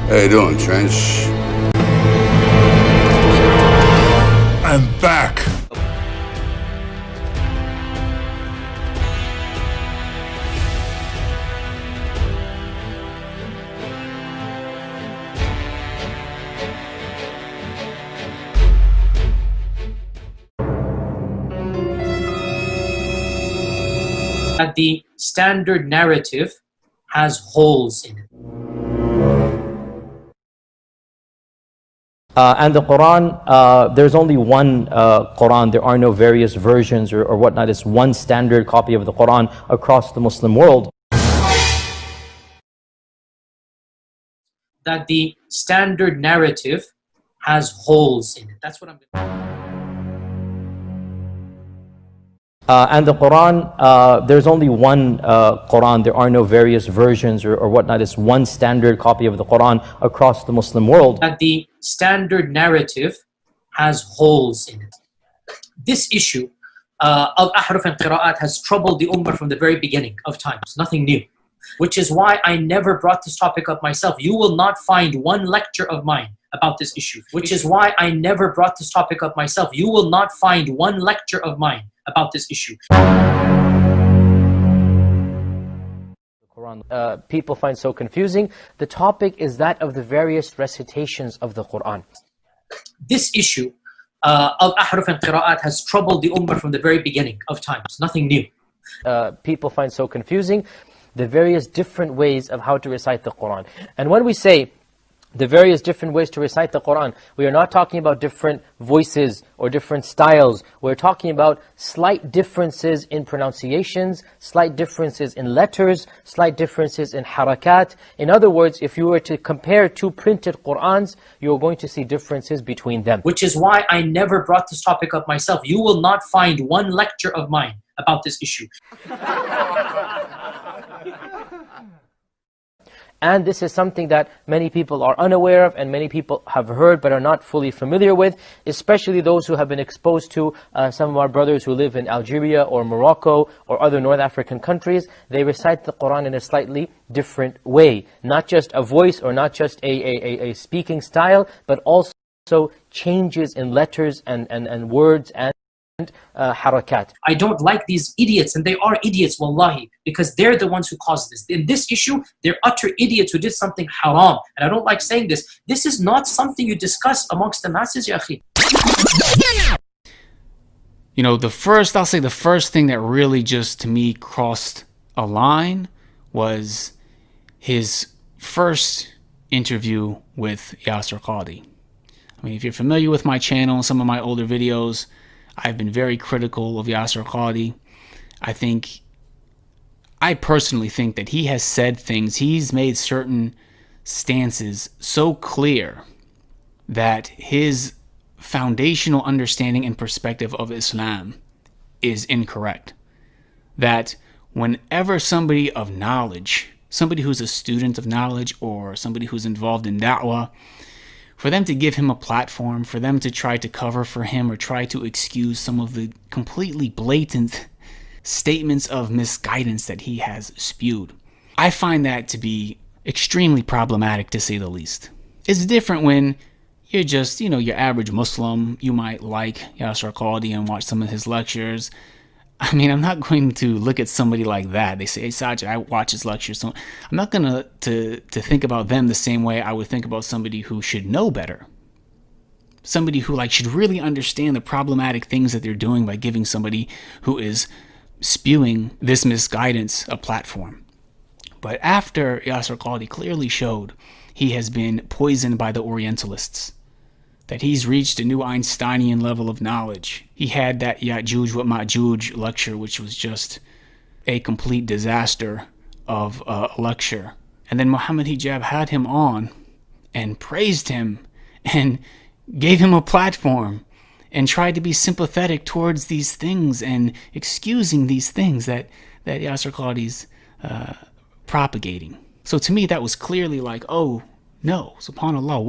How you doing, Trench? I'm back. That the standard narrative has holes in it. And the Quran, there's only one Quran. There are no various versions or whatnot. It's one standard copy of the Quran across the Muslim world. That the standard narrative has holes in it. That's what I'm And the Quran, there's only one Quran. There are no various versions or whatnot. It's one standard copy of the Quran across the Muslim world. That the standard narrative has holes in it. This issue of ahruf and qira'at has troubled the ummah from the very beginning of times. Nothing new. Which is why I never brought this topic up myself. You will not find one lecture of mine about this issue. Which is why I never brought this topic up myself. You will not find one lecture of mine about this issue. Quran, people find so confusing. The topic is that of the various recitations of the Quran. This issue of ahruf and qira'at has troubled the ummah from the very beginning of times. Nothing new. People find so confusing the various different ways of how to recite the Quran. And when we say the various different ways to recite the Quran, we are not talking about different voices or different styles. We're talking about slight differences in pronunciations, slight differences in letters, slight differences in harakat. In other words, if you were to compare two printed Qurans, you're going to see differences between them. Which is why I never brought this topic up myself. You will not find one lecture of mine about this issue. And this is something that many people are unaware of and many people have heard but are not fully familiar with, especially those who have been exposed to some of our brothers who live in Algeria or Morocco or other North African countries. They recite the Quran in a slightly different way. Not just a voice or not just a speaking style, but also changes in letters and words and harakat. I don't like these idiots, and they are idiots, wallahi, because they're the ones who caused this. In this issue, they're utter idiots who did something haram. And I don't like saying this. This is not something you discuss amongst the masses, ya akhi. You know, I'll say the first thing that really just to me crossed a line was his first interview with Yasir Qadhi. I mean, if you're familiar with my channel, some of my older videos, I've been very critical of Yasir Qadhi. I personally think that he has said things, he's made certain stances so clear that his foundational understanding and perspective of Islam is incorrect. That whenever somebody of knowledge, somebody who's a student of knowledge or somebody who's involved in da'wah, for them to give him a platform, for them to try to cover for him or try to excuse some of the completely blatant statements of misguidance that he has spewed, I find that to be extremely problematic, to say the least. It's different when you're just, your average Muslim. You might like Yasir Qadhi and watch some of his lectures. I mean, I'm not going to look at somebody like that. They say, hey, Sajid, I watch his lectures. So I'm not going to think about them the same way I would think about somebody who should know better. Somebody who should really understand the problematic things that they're doing by giving somebody who is spewing this misguidance a platform. But after Yasir Qadhi clearly showed he has been poisoned by the Orientalists, that he's reached a new Einsteinian level of knowledge. He had that Ya'juj wa Ma'juj lecture, which was just a complete disaster of a lecture. And then Muhammad Hijab had him on and praised him and gave him a platform and tried to be sympathetic towards these things and excusing these things that Yasir Qadhi's propagating. So to me, that was clearly oh, no, subhanAllah,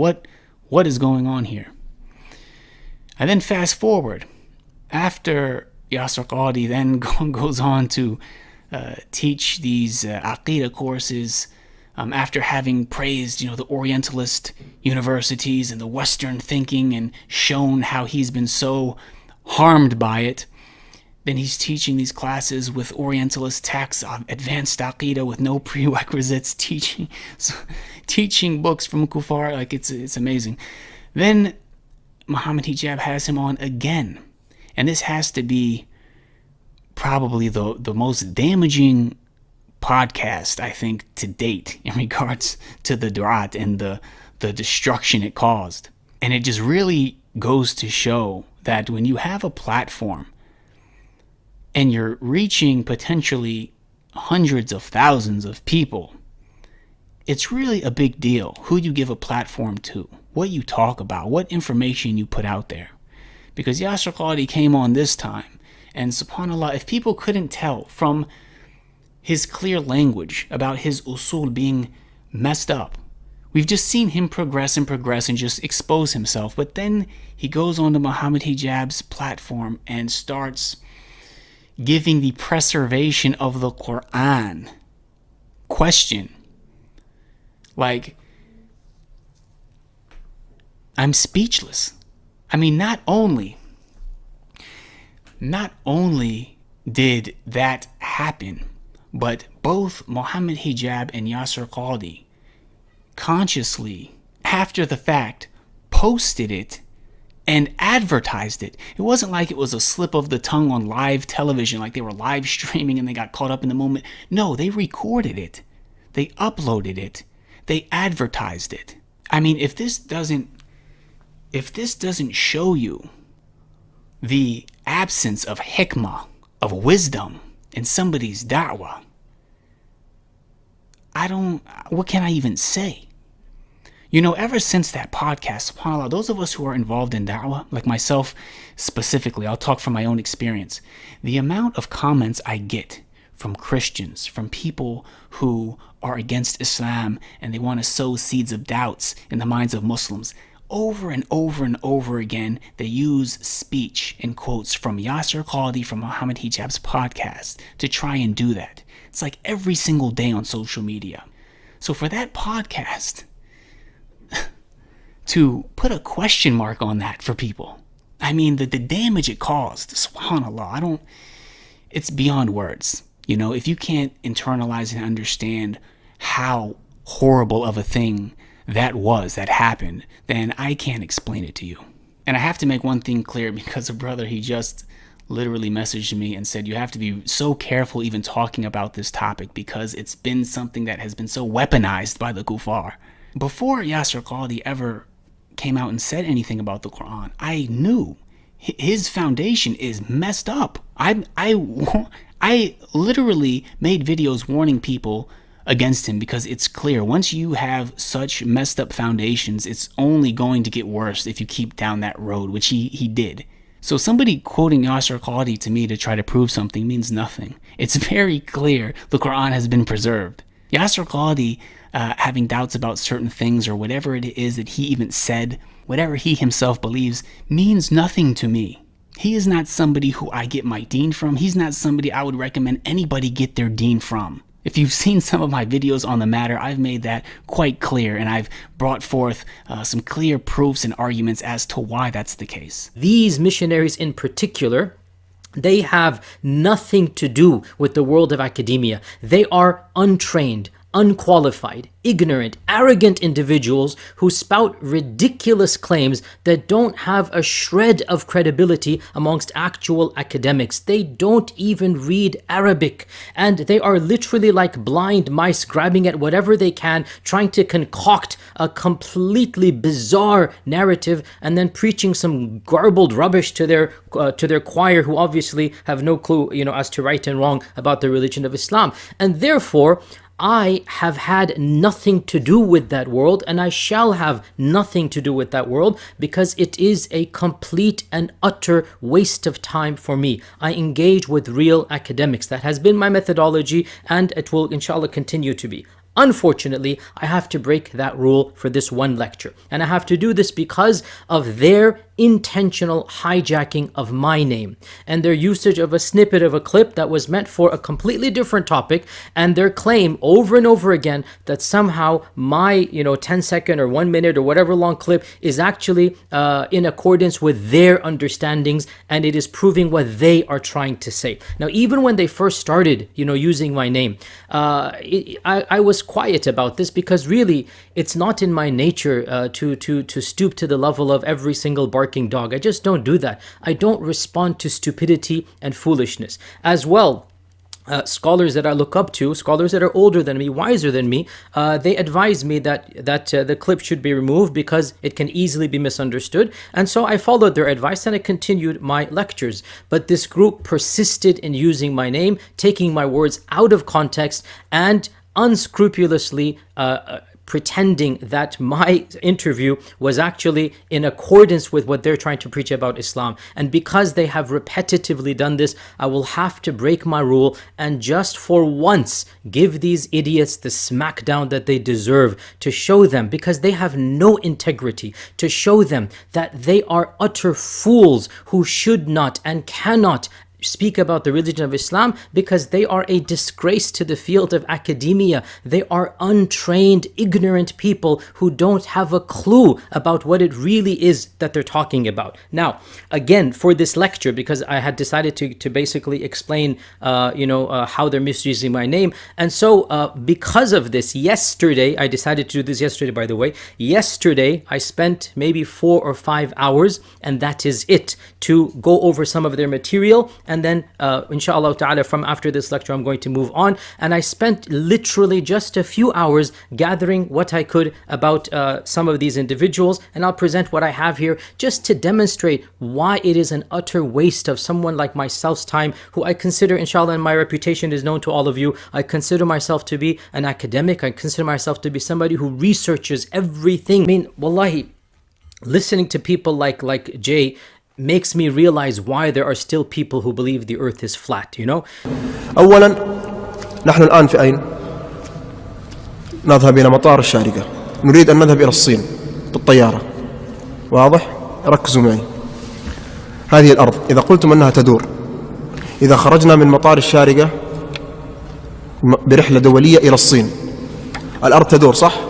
what is going on here? And then fast forward, after Yasir Qadhi then goes on to teach these Aqidah courses after having praised, the Orientalist universities and the Western thinking and shown how he's been so harmed by it, then he's teaching these classes with Orientalist texts, advanced Aqidah with no prerequisites, teaching books from Kufar. Like, it's amazing. Then Muhammad Hijab has him on again. And this has to be probably the most damaging podcast, I think, to date in regards to the Durat and the destruction it caused. And it just really goes to show that when you have a platform and you're reaching potentially hundreds of thousands of people, it's really a big deal who you give a platform to, what you talk about, what information you put out there. Because Yasir Qadhi came on this time, and subhanAllah, if people couldn't tell from his clear language about his usul being messed up, we've just seen him progress and just expose himself. But then he goes on to Muhammad Hijab's platform and starts giving the preservation of the Quran question. Like, I'm speechless. I mean, not only did that happen, but both Muhammad Hijab and Yasir Qadhi consciously, after the fact, posted it and advertised it. It wasn't like it was a slip of the tongue on live television, like they were live streaming and they got caught up in the moment. No, they recorded it. They uploaded it. They advertised it. I mean, if this doesn't show you the absence of hikmah, of wisdom in somebody's da'wah, what can I even say? Ever since that podcast, subhanAllah, those of us who are involved in da'wah, like myself specifically, I'll talk from my own experience, the amount of comments I get from Christians, from people who are against Islam and they want to sow seeds of doubts in the minds of Muslims, over and over and over again, they use speech and quotes from Yasir Qadhi, from Muhammad Hijab's podcast, to try and do that. It's like every single day on social media. So for that podcast to put a question mark on that for people, I mean, the damage it caused, subhanAllah, it's beyond words. If you can't internalize and understand how horrible of a thing that happened, then I can't explain it to you. And I have to make one thing clear, because a brother, he just literally messaged me and said, you have to be so careful even talking about this topic because it's been something that has been so weaponized by the kuffar. Before Yasir Qadhi ever came out and said anything about the Quran, I knew his foundation is messed up. I literally made videos warning people against him because it's clear once you have such messed up foundations, it's only going to get worse if you keep down that road, which he did. So somebody quoting Yasir Qadhi to me to try to prove something means nothing. It's very clear the Quran has been preserved. Yasir Qadhi having doubts about certain things or whatever it is that he even said, whatever he himself believes, means nothing to me. He is not somebody who I get my deen from. He's not somebody I would recommend anybody get their deen from. If you've seen some of my videos on the matter, I've made that quite clear, and I've brought forth some clear proofs and arguments as to why that's the case. These missionaries in particular, they have nothing to do with the world of academia. They are untrained, unqualified, ignorant, arrogant individuals who spout ridiculous claims that don't have a shred of credibility amongst actual academics. They don't even read Arabic, and they are literally like blind mice grabbing at whatever they can, trying to concoct a completely bizarre narrative and then preaching some garbled rubbish to their choir, who obviously have no clue, as to right and wrong about the religion of Islam. And therefore, I have had nothing to do with that world, and I shall have nothing to do with that world, because it is a complete and utter waste of time for me. I engage with real academics. That has been my methodology, and it will inshallah continue to be. Unfortunately, I have to break that rule for this one lecture. And I have to do this because of their intentional hijacking of my name and their usage of a snippet of a clip that was meant for a completely different topic, and their claim over and over again that somehow my 10-second or 1 minute or whatever long clip is actually in accordance with their understandings, and it is proving what they are trying to say. Now, even when they first started using my name, I was quiet about this, because really it's not in my nature to stoop to the level of every single barking dog. I just don't do that. I don't respond to stupidity and foolishness. As well, scholars that I look up to, scholars that are older than me, wiser than me, they advise me that the clip should be removed because it can easily be misunderstood. And so I followed their advice and I continued my lectures. But this group persisted in using my name, taking my words out of context, and unscrupulously pretending that my interview was actually in accordance with what they're trying to preach about Islam. And because they have repetitively done this, I will have to break my rule and just for once give these idiots the smackdown that they deserve, to show them, because they have no integrity, to show them that they are utter fools who should not and cannot speak about the religion of Islam, because they are a disgrace to the field of academia. They are untrained, ignorant people who don't have a clue about what it really is that they're talking about. Now, again, for this lecture, because I had decided to basically explain, how they're misusing my name. And so because of this, yesterday, I decided to do this yesterday, by the way. Yesterday, I spent maybe 4 or 5 hours, and that is it, to go over some of their material. And then, inshallah ta'ala, from after this lecture, I'm going to move on. And I spent literally just a few hours gathering what I could about some of these individuals. And I'll present what I have here just to demonstrate why it is an utter waste of someone like myself's time, who I consider, inshallah, and my reputation is known to all of you, I consider myself to be an academic. I consider myself to be somebody who researches everything. I mean, wallahi, listening to people like Jay makes me realize why there are still people who believe the earth is flat, أولا نحن الآن في أين؟ نذهب إلى مطار الشارقة، نريد أن نذهب إلى الصين بالطيارة. واضح؟ ركزوا معي. هذه الأرض إذا قلتم أنها تدور، إذا خرجنا من مطار الشارقة برحلة دولية إلى الصين، الأرض تدور صح؟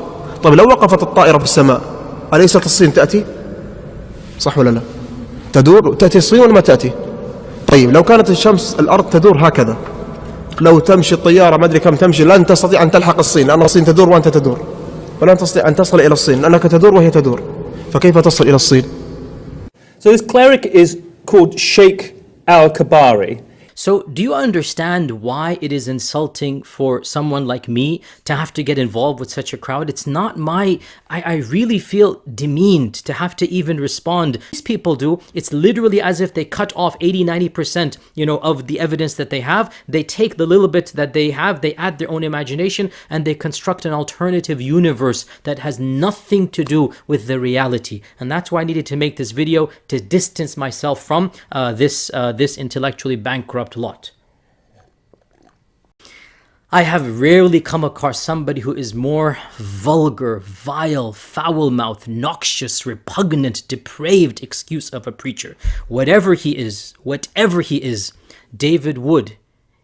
طيب لو وقفت الطائرة في السماء، أليست الصين تأتي؟ صح ولا لا؟ تدور، تأتي الصين ولا ما تأتي؟ طيب لو كانت الشمس الأرض تدور هكذا، لو تمشي الطيارة ما أدري كم تمشي، لن تستطيع أن تلحق الصين، لأن الصين تدور وأنت تدور، ولن تستطيع أن تصل إلى الصين لأنك تدور وهي تدور، فكيف تصل إلى الصين؟ So this cleric is called Sheikh Al-Kabari. So do you understand why it is insulting for someone like me to have to get involved with such a crowd? It's not I really feel demeaned to have to even respond. These people do. It's literally as if they cut off 80-90%, of the evidence that they have. They take the little bit that they have, they add their own imagination, and they construct an alternative universe that has nothing to do with the reality. And that's why I needed to make this video, to distance myself from this intellectually bankrupt lot. I have rarely come across somebody who is more vulgar, vile, foul-mouthed, noxious, repugnant, depraved excuse of a preacher. Whatever he is, David Wood,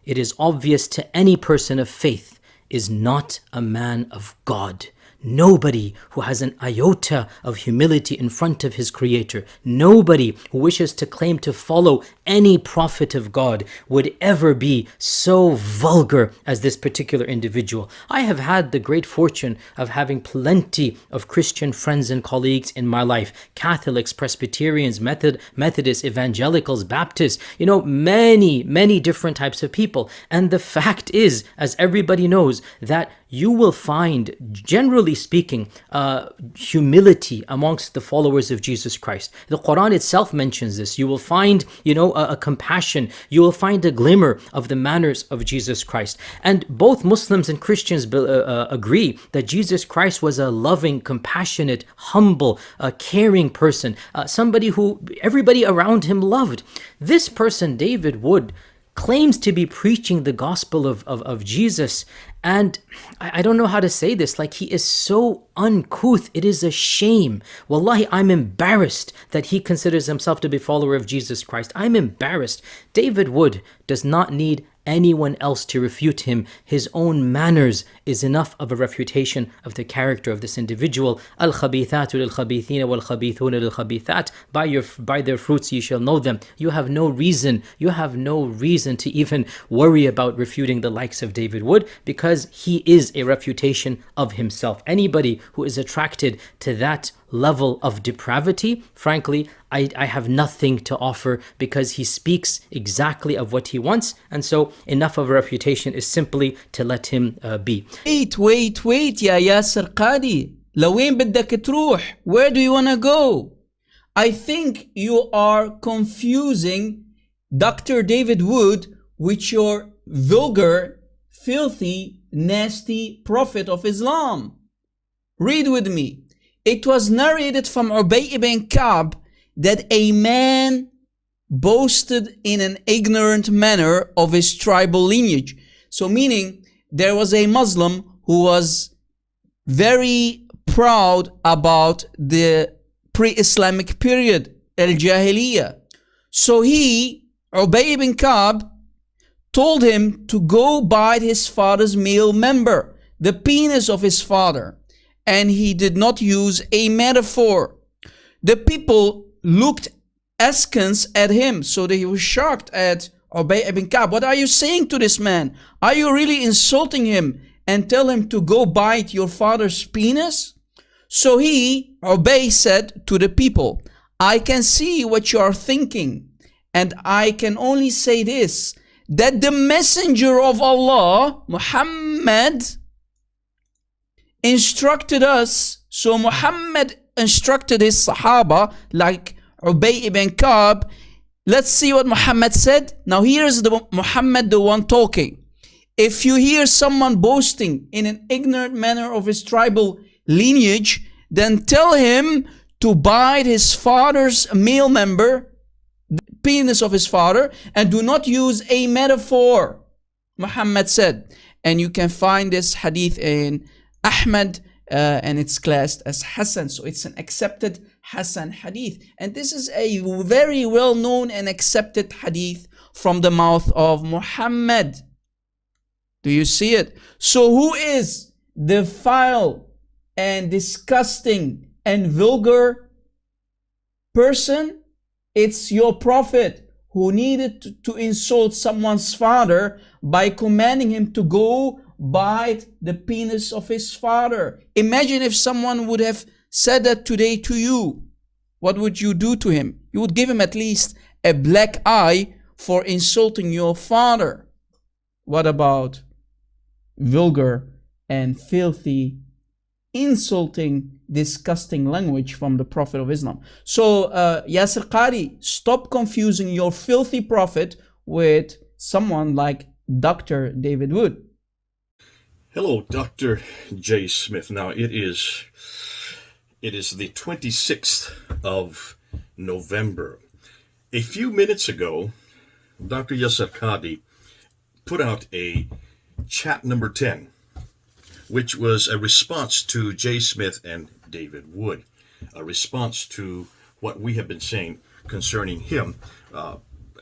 it is obvious to any person of faith, is not a man of God. Nobody who has an iota of humility in front of his Creator, nobody who wishes to claim to follow any prophet of God would ever be so vulgar as this particular individual. I have had the great fortune of having plenty of Christian friends and colleagues in my life. Catholics, Presbyterians, Methodists, Evangelicals, Baptists, many different types of people. And the fact is, as everybody knows, that you will find, generally speaking, humility amongst the followers of Jesus Christ. The Quran itself mentions this. You will find, a compassion. You will find a glimmer of the manners of Jesus Christ. And both Muslims and Christians agree that Jesus Christ was a loving, compassionate, humble, caring person, somebody who everybody around him loved. This person, David Wood, claims to be preaching the gospel of Jesus. And I don't know how to say this, like he is so uncouth. It is a shame. Wallahi, I'm embarrassed that he considers himself to be a follower of Jesus Christ. I'm embarrassed. David Wood does not need anyone else to refute him. His own manners is enough of a refutation of the character of this individual. Al-khabithatu lil-khabithina wal-khabithuna lil-khabithat. By their fruits you shall know them. You have no reason to even worry about refuting the likes of David Wood, because he is a refutation of himself. Anybody who is attracted to that level of depravity, frankly, I have nothing to offer, because he speaks exactly of what he wants, and so enough of a refutation is simply to let him be. Wait يا ياسر قادي. لوين بدك تروح? Where do you want to go? I think you are confusing Dr. David Wood with your vulgar, filthy, nasty prophet of Islam. Read with me. It was narrated from Ubay ibn Ka'b that a man boasted in an ignorant manner of his tribal lineage. So meaning there was a Muslim who was very proud about the pre-Islamic period, al-Jahiliyyah. So Ubay ibn Ka'b, told him to go bite his father's male member, the penis of his father. And he did not use a metaphor. The people looked askance at him, so they were shocked at Ubay ibn Ka'b. What are you saying to this man? Are you really insulting him and tell him to go bite your father's penis? So Ubay said to the people, I can see what you are thinking, and I can only say this, that the messenger of Allah, Muhammad, instructed us. So Muhammad instructed his Sahaba, like Ubay ibn Ka'b. Let's see what Muhammad said. Now here's Muhammad, the one talking. If you hear someone boasting in an ignorant manner of his tribal lineage, then tell him to bite his father's male member, the penis of his father, and do not use a metaphor, Muhammad said. And you can find this hadith in Ahmad, and it's classed as Hassan. So it's an accepted Hassan hadith. And this is a very well-known and accepted hadith from the mouth of Muhammad. Do you see it? So who is the vile and disgusting and vulgar person? It's your prophet, who needed to insult someone's father by commanding him to go bite the penis of his father. Imagine if someone would have said that today to you. What would you do to him? You would give him at least a black eye for insulting your father. What about vulgar and filthy, insulting, disgusting language from the Prophet of Islam? So Yasir Qadhi, stop confusing your filthy prophet with someone like Dr. David Wood. Hello, Dr. J. Smith. Now it is the 26th of November. A few minutes ago, Dr. Yasir Qadhi put out a chat number 10, which was a response to J. Smith and David Wood, a response to what we have been saying concerning him,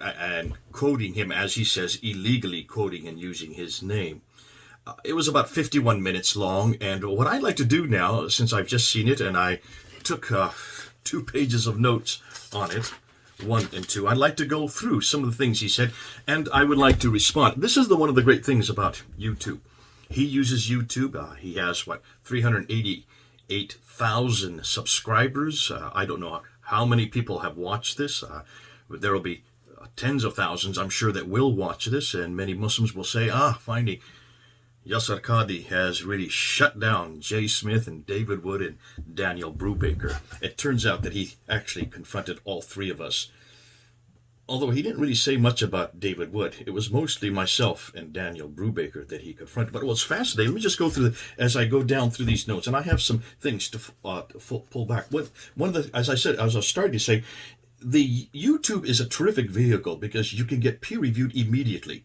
and quoting him, as he says, illegally quoting and using his name. It was about 51 minutes long, and what I'd like to do now, since I've just seen it and I took 2 pages of notes on it, 1 and 2, I'd like to go through some of the things he said, and I would like to respond. This is one of the great things about YouTube. He uses YouTube. He has, 388,000 subscribers. I don't know how many people have watched this. There will be tens of thousands, I'm sure, that will watch this, and many Muslims will say, finally, Yasir Qadhi has really shut down Jay Smith and David Wood and Daniel Brubaker. It turns out that he actually confronted all 3 of us. Although he didn't really say much about David Wood, it was mostly myself and Daniel Brubaker that he confronted. But it was fascinating. Let me just go through, as I go down through these notes, and I have some things to pull back. One of the, as I said, as I was starting to say, the YouTube is a terrific vehicle because you can get peer reviewed immediately.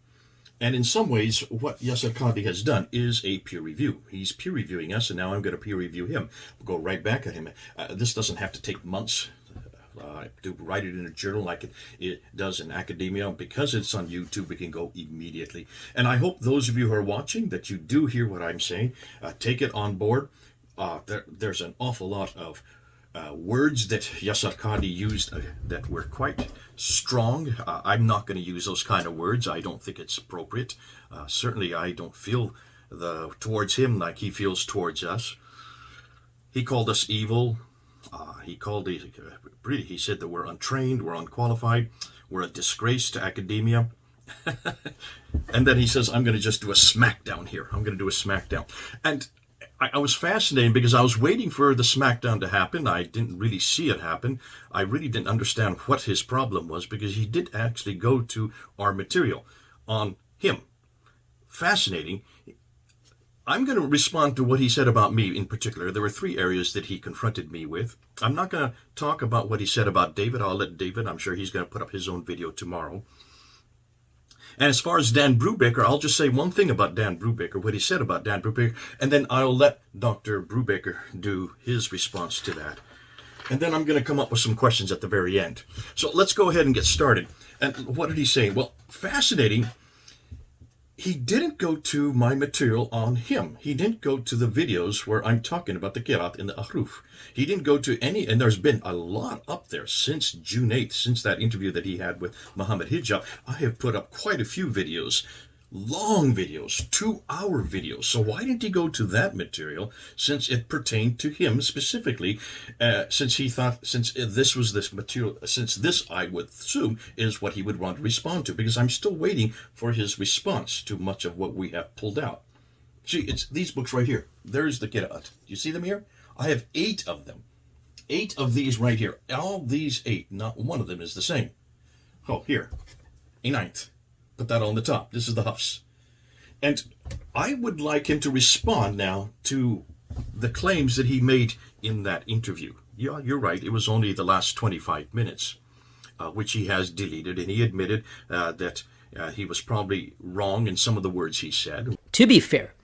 And in some ways, what Yasir Qadhi has done is a peer review. He's peer reviewing us, and now I'm going to peer review him. We'll go right back at him. This doesn't have to take months to write it in a journal like it does in academia. Because it's on YouTube, we can go immediately. And I hope those of you who are watching that you do hear what I'm saying. Take it on board. There's an awful lot of words that Yasir Qadhi used that were quite strong. I'm not going to use those kind of words. I don't think it's appropriate. Certainly, I don't feel towards him like he feels towards us. He called us evil. He said that we're untrained, we're unqualified, we're a disgrace to academia. And then he says, I'm going to just do a smackdown here. I'm going to do a smackdown. And I was fascinated because I was waiting for the smackdown to happen. I didn't really see it happen. I really didn't understand what his problem was because he did actually go to our material on him. Fascinating. I'm going to respond to what he said about me in particular. There were 3 areas that he confronted me with. I'm not going to talk about what he said about David. I'll let David, I'm sure he's going to put up his own video tomorrow. And as far as Dan Brubaker, I'll just say one thing about Dan Brubaker, what he said about Dan Brubaker, and then I'll let Dr. Brubaker do his response to that. And then I'm going to come up with some questions at the very end. So let's go ahead and get started. And what did he say? Well, fascinating. He didn't go to my material on him. He didn't go to the videos where I'm talking about the Qiraat in the Ahruf. He didn't go to any, and there's been a lot up there since June 8th, since that interview that he had with Muhammad Hijab. I have put up quite a few videos, long videos, 2-hour videos. So why didn't he go to that material since it pertained to him specifically, since he thought, since this was this material, since this I would assume is what he would want to respond to, because I'm still waiting for his response to much of what we have pulled out. See, it's these books right here. There's the Qiraat. Do you see them here? I have 8 of them. 8 of these right here. All these 8, not one of them is the same. Oh, here, a 9th. Put that on the top. This is the Hafs. And I would like him to respond now to the claims that he made in that interview. Yeah, you're right. It was only the last 25 minutes, which he has deleted. And he admitted that he was probably wrong in some of the words he said. To be fair,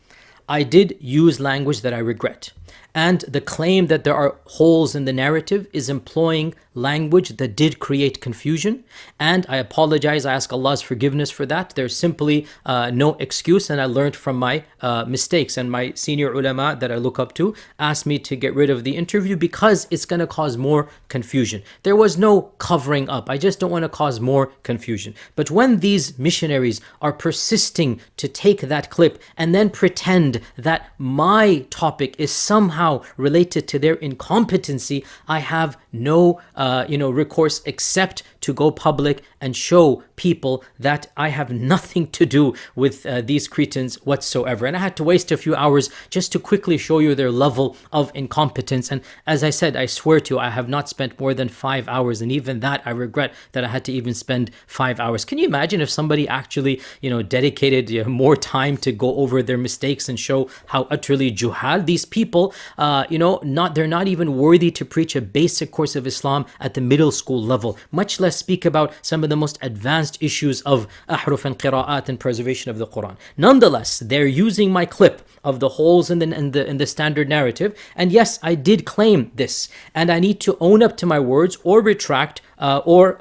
I did use language that I regret. And the claim that there are holes in the narrative is employing language that did create confusion. And I apologize. I ask Allah's forgiveness for that. There's simply no excuse. And I learned from my mistakes. And my senior ulama that I look up to asked me to get rid of the interview because it's going to cause more confusion. There was no covering up. I just don't want to cause more confusion. But when these missionaries are persisting to take that clip and then pretend that my topic is somehow related to their incompetency, I have no recourse except to go public and show people that I have nothing to do with these Cretans whatsoever. And I had to waste a few hours just to quickly show you their level of incompetence. And as I said, I swear to you, I have not spent more than 5 hours. And even that, I regret that I had to even spend 5 hours. Can you imagine if somebody actually, dedicated more time to go over their mistakes and show how utterly juhal these people, they're not even worthy to preach a basic course of Islam at the middle school level, much less speak about some of the most advanced issues of ahruf and qira'at and preservation of the Quran. Nonetheless, they're using my clip of the holes in the standard narrative. And yes, I did claim this, and I need to own up to my words or retract or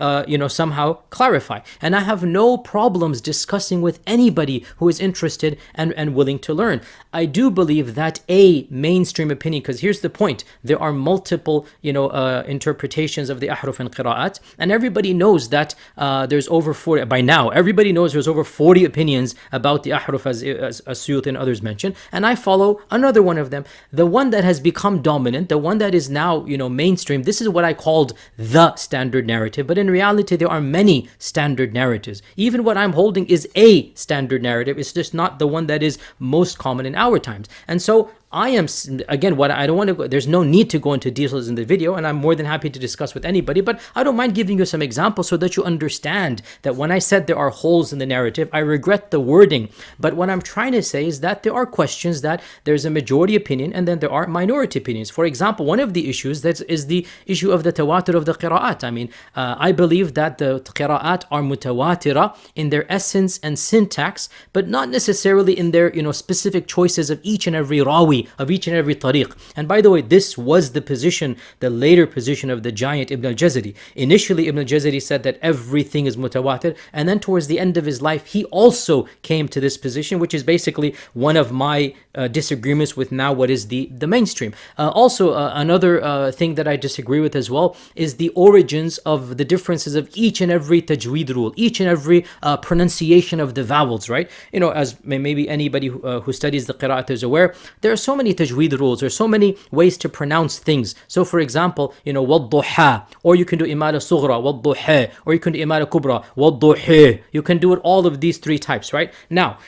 somehow clarify. And I have no problems discussing with anybody who is interested and willing to learn. I do believe that a mainstream opinion, because here's the point, there are multiple interpretations of the ahruf and qira'at, and everybody knows that there's over 40, by now, everybody knows there's over 40 opinions about the ahruf as Suyuti and others mentioned, and I follow another one of them. The one that has become dominant, the one that is now, mainstream, this is what I called the standard narrative, but in reality, there are many standard narratives. Even what I'm holding is a standard narrative. It's just not the one that is most common in our times. And so I am, again, what I don't want to go, there's no need to go into details in the video, and I'm more than happy to discuss with anybody, but I don't mind giving you some examples so that you understand that when I said there are holes in the narrative, I regret the wording, but what I'm trying to say is that there are questions that there's a majority opinion and then there are minority opinions. For example, one of the issues that is the issue of the tawatur of the qira'at. I mean, I believe that the qira'at are mutawatira in their essence and syntax, but not necessarily in their specific choices of each and every rawi, of each and every tariq. And by the way, this was the position, the later position of the giant Ibn al-Jazari. Initially, Ibn al-Jazari said that everything is mutawatir, and then towards the end of his life, he also came to this position, which is basically one of my disagreements with now what is the mainstream. Also, another thing that I disagree with as well is the origins of the differences of each and every tajweed rule, each and every pronunciation of the vowels, right? As maybe anybody who studies the qira'at is aware, there are so many tajweed rules, there are so many ways to pronounce things. So for example, wad-duha, or you can do imala sughra, wad-duha, or you can do imala kubra, wad-duha. You can do it all of these three types, right? Now,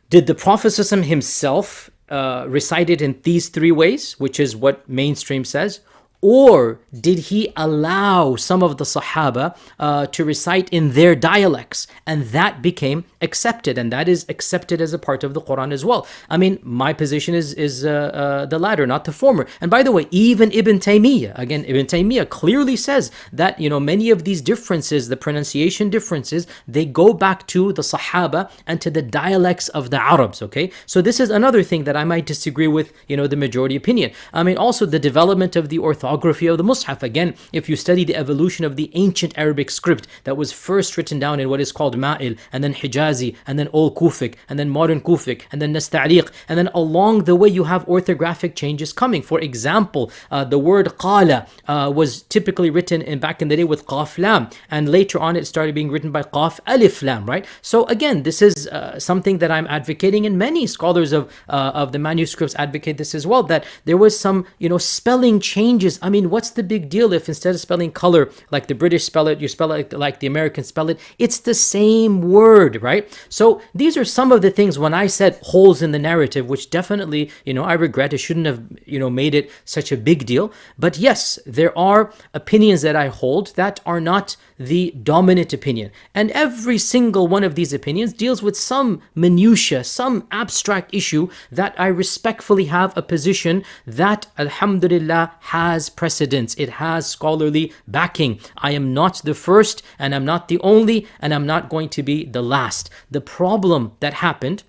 did the Prophet ﷺ himself recite it in these three ways, which is what mainstream says? Or did he allow some of the Sahaba to recite in their dialects, and that became accepted, and that is accepted as a part of the Quran as well? I mean, my position is the latter, not the former. And by the way, even Ibn Taymiyyah clearly says that many of these differences, the pronunciation differences, they go back to the Sahaba and to the dialects of the Arabs. Okay, so this is another thing that I might disagree with the majority opinion. I mean, also the development of the orthography of the Mus'haf. Again, if you study the evolution of the ancient Arabic script that was first written down in what is called Ma'il, and then Hijazi, and then Old Kufic, and then Modern Kufic, and then Nasta'liq, and then along the way you have orthographic changes coming. For example, the word qala was typically written back in the day with qaf lam, and later on it started being written by qaf alif lam, right? So again, this is something that I'm advocating, and many scholars of the manuscripts advocate this as well, that there was some spelling changes. I mean, what's the big deal if instead of spelling color like the British spell it, you spell it like the Americans spell it? It's the same word, right? So these are some of the things when I said holes in the narrative, which definitely, I regret. It shouldn't have, made it such a big deal. But yes, there are opinions that I hold that are not the dominant opinion. And every single one of these opinions deals with some minutia, some abstract issue that I respectfully have a position that, alhamdulillah, has precedence. It has scholarly backing. I am not the first, and I'm not the only, and I'm not going to be the last. The problem that happened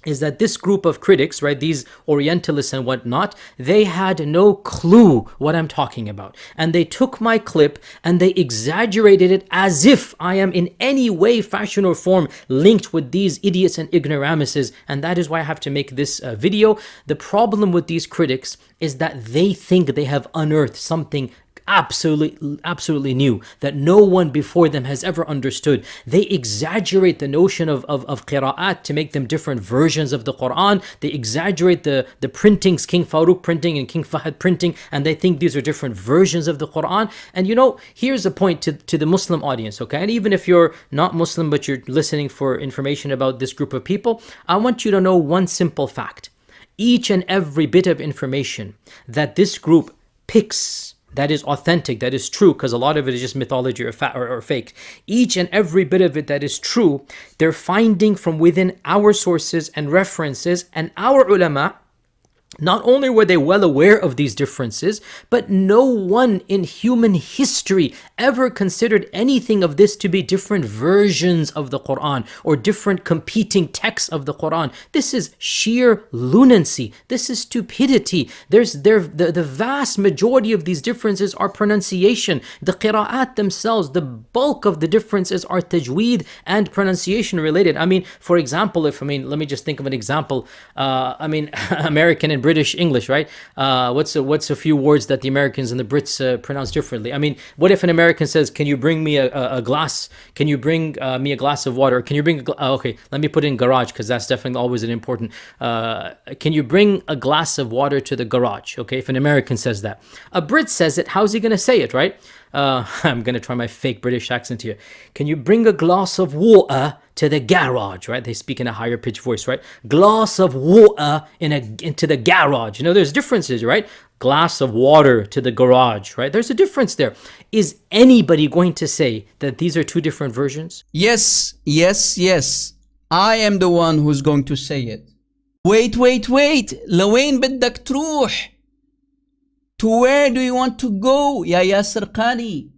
is that this group of critics, right, these Orientalists and whatnot, they had no clue what I'm talking about. And they took my clip and they exaggerated it as if I am in any way, fashion, or form linked with these idiots and ignoramuses. And that is why I have to make this video. The problem with these critics is that they think they have unearthed something absolutely new that no one before them has ever understood. They exaggerate the notion of qira'at to make them different versions of the Quran. They exaggerate the printings, King Farouk printing and King Fahd printing, and they think these are different versions of the Quran. And here's a point to the Muslim audience, okay? And even if you're not Muslim but you're listening for information about this group of people, I want you to know one simple fact. Each and every bit of information that this group picks that is authentic, that is true, because a lot of it is just mythology or fake. Each and every bit of it that is true, they're finding from within our sources and references, and our ulama, not only were they well aware of these differences, but no one in human history ever considered anything of this to be different versions of the Quran or different competing texts of the Quran. This is sheer lunacy. This is stupidity. The vast majority of these differences are pronunciation. The qira'at themselves, the bulk of the differences are tajweed and pronunciation related. I mean, for example, let me just think of an example. American and British English, right? What's a few words that the Americans and the Brits pronounce differently? I mean, what if an American says, "Can you bring me a glass? Can you bring me a glass of water? Can you bring okay, let me put in garage because that's definitely always an important. Can you bring a glass of water to the garage?" Okay, if an American says that, a Brit says it, how's he going to say it, right? I'm going to try my fake British accent here. Can you bring a glass of water to the garage, right? They speak in a higher pitched voice, right? Glass of water into the garage. You know, there's differences, right? Glass of water to the garage, right? There's a difference there. Is anybody going to say that these are two different versions? Yes, yes, yes. I am the one who's going to say it. Wait. لوين بدك تروح? To where do you want to go, Ya Yasir Qadhi?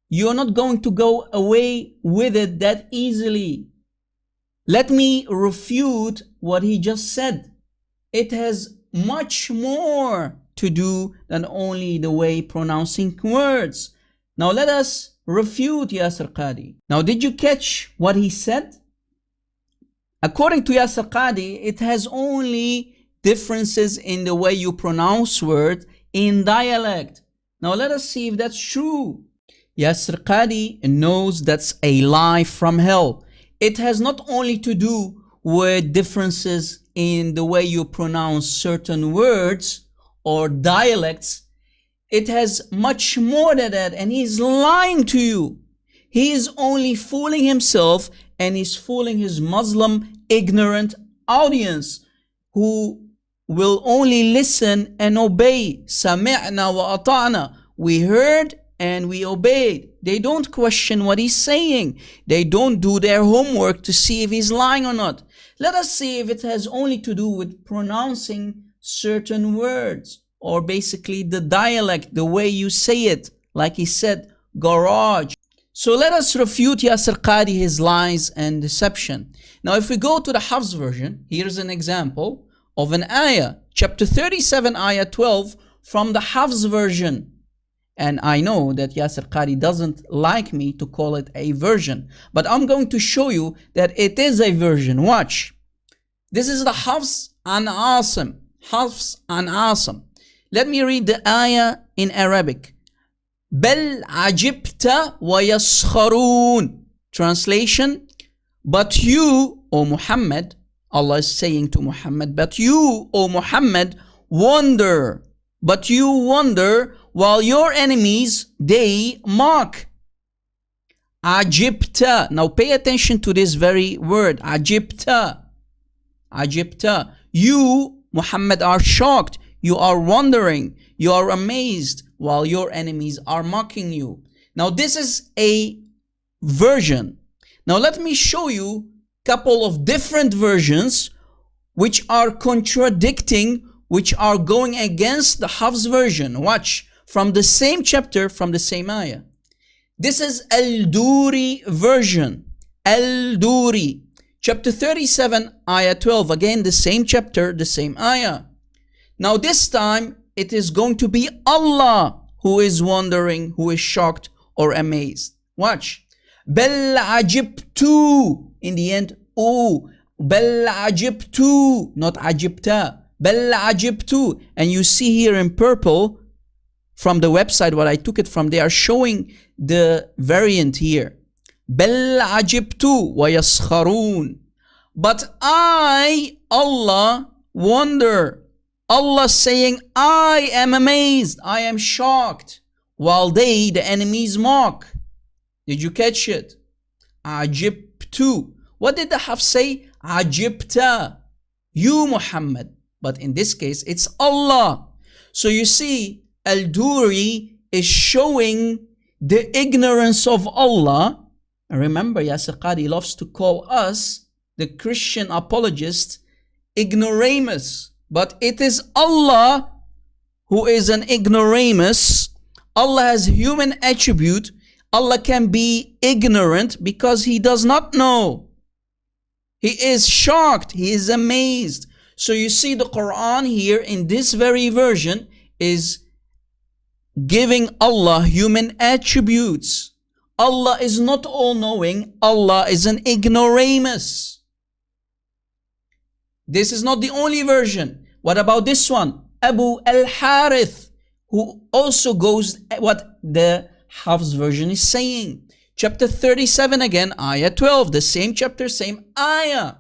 You're not going to go away with it that easily. Let me refute what he just said. It has much more to do than only the way pronouncing words. Now let us refute Yasir Qadhi. Now did you catch what he said? According to Yasir Qadhi, it has only differences in the way you pronounce words in dialect. Now let us see if that's true. Yasir Qadhi knows that's a lie from hell. It has not only to do with differences in the way you pronounce certain words or dialects. It has much more than that, and he's lying to you. He is only fooling himself, and he's fooling his Muslim ignorant audience who will only listen and obey. Sami'na wa ata'na. We heard and we obeyed. They don't question what he's saying. They don't do their homework to see if he's lying or not. Let us see if it has only to do with pronouncing certain words, or basically the dialect, the way you say it. Like he said, garage. So let us refute Yasir Qadhi, his lies and deception. Now if we go to the Hafs version, here's an example of an ayah, chapter 37, ayah 12, from the Hafs version. And I know that Yasir Qadhi doesn't like me to call it a version, but I'm going to show you that it is a version. Watch. This is the Hafs an Asim. Hafs an Asim. Let me read the ayah in Arabic. بل عجبت ويسخرون. Translation: but you, O Muhammad, Allah is saying to Muhammad, but you, O Muhammad, wonder. But you wonder while your enemies, they mock. Ajibta. Now pay attention to this very word. Ajibta. Ajibta. You, Muhammad, are shocked. You are wondering. You are amazed while your enemies are mocking you. Now this is a version. Now let me show you a couple of different versions which are contradicting, which are going against the Hafs version. Watch. From the same chapter, from the same ayah. This is Al-Duri version. Al-Duri. Chapter 37, ayah 12. Again, the same chapter, the same ayah. Now this time, it is going to be Allah who is wondering, who is shocked or amazed. Watch. Bal ajibtu. In the end, oh. Bal ajibtu. Not ajibta. Bal ajibtu. And you see here in purple, from the website, what I took it from, they are showing the variant here. Bal ajibtu wa yaskharun. But I, Allah, wonder. Allah saying, I am amazed, I am shocked, while they, the enemies, mock. Did you catch it? Ajibtu. What did the Hafs say? Ajibta. You, Muhammad. But in this case, it's Allah. So you see, Al-Duri is showing the ignorance of Allah. And remember, Yasir Qadhi loves to call us, the Christian apologists, ignoramus. But it is Allah who is an ignoramus. Allah has human attribute. Allah can be ignorant because He does not know. He is shocked. He is amazed. So you see the Quran here in this very version is giving Allah human attributes. Allah is not all-knowing. Allah is an ignoramus. This is not the only version. What about this one? Abu al-Harith, who also goes what the Hafs version is saying. Chapter 37 again, ayah 12. The same chapter, same ayah.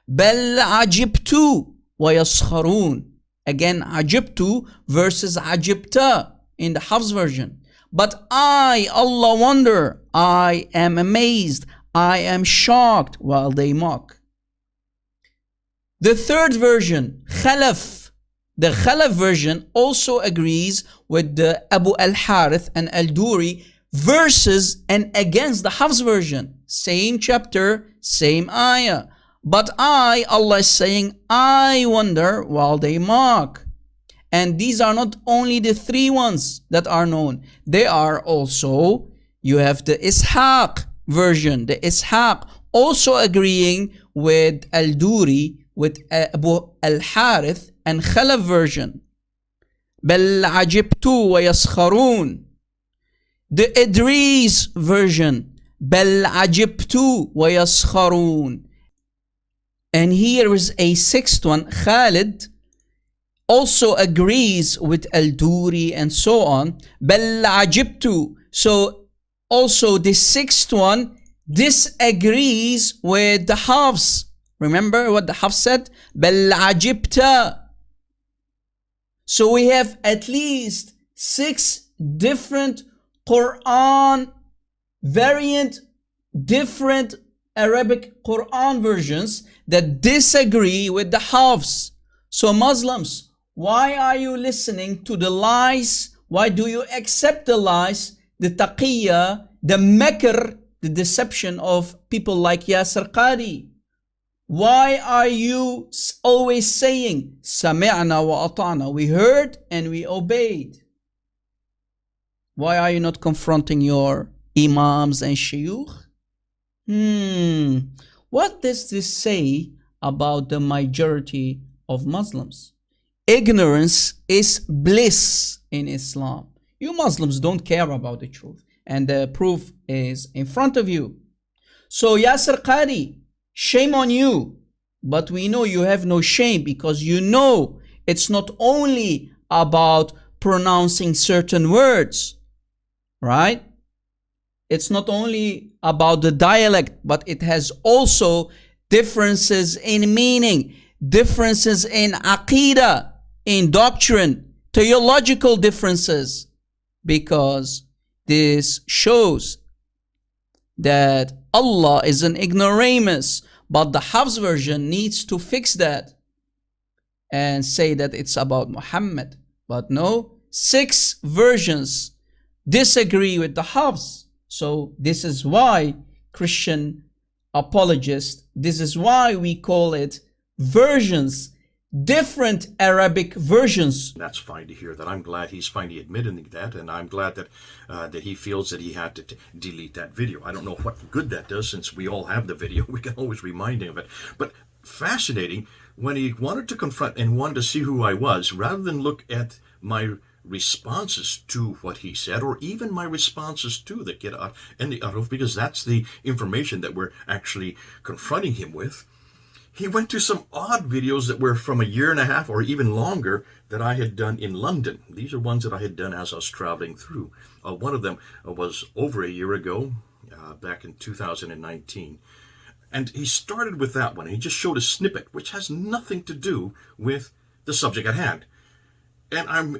Bal ajibtu wa yaskharun. Again, ajibtu versus ajibta in the Hafs version. But I, Allah, wonder. I am amazed. I am shocked while they mock. The third version, Khalaf. The Khalaf version also agrees with the Abu al-Harith and al-Duri verses and against the Hafs version. Same chapter, same ayah. But I, Allah is saying, I wonder while they mock. And these are not only the three ones that are known. They are also, you have the Ishaq version. The Ishaq also agreeing with al-Duri, with Abu al-Harith and Khalaf version. بل عجبت ويسخرون. The Idris version. بل عجبت ويسخرون. And here is a sixth one. Khalid also agrees with al-Duri and so on. بل عجبت. So also the sixth one disagrees with the Hafs. Remember what the Hafs said? بل عجبت. So we have at least 6 different Quran variant, different Arabic Quran versions that disagree with the Hafs. So Muslims, why are you listening to the lies? Why do you accept the lies, the taqiyya, the makr, the deception of people like Yasir Qadhi? Why are you always saying, Sami'na wa ata'na? We heard and we obeyed. Why are you not confronting your imams and shuyukh? What does this say about the majority of Muslims? Ignorance is bliss in Islam. You Muslims don't care about the truth. And the proof is in front of you. So Yasir Qadhi, shame on you. But we know you have no shame because you know it's not only about pronouncing certain words, right? It's not only about the dialect, but it has also differences in meaning, differences in aqidah, in doctrine, theological differences, because this shows that Allah is an ignoramus, but the Hafs version needs to fix that and say that it's about Muhammad. But no, 6 versions disagree with the Hafs. So this is why Christian apologists, this is why we call it versions, different Arabic versions. That's fine to hear that. I'm glad he's finally admitting that, and I'm glad that that he feels that he had to delete that video. I don't know what good that does, since we all have the video. We can always remind him of it. But fascinating, when he wanted to confront and wanted to see who I was, rather than look at my responses to what he said, or even my responses to the Qira'at and the Aruf, because that's the information that we're actually confronting him with, he went to some odd videos that were from a year and a half or even longer that I had done in London. These are ones that I had done as I was traveling through. One of them was over a year ago, back in 2019. And he started with that one. He just showed a snippet, which has nothing to do with the subject at hand. And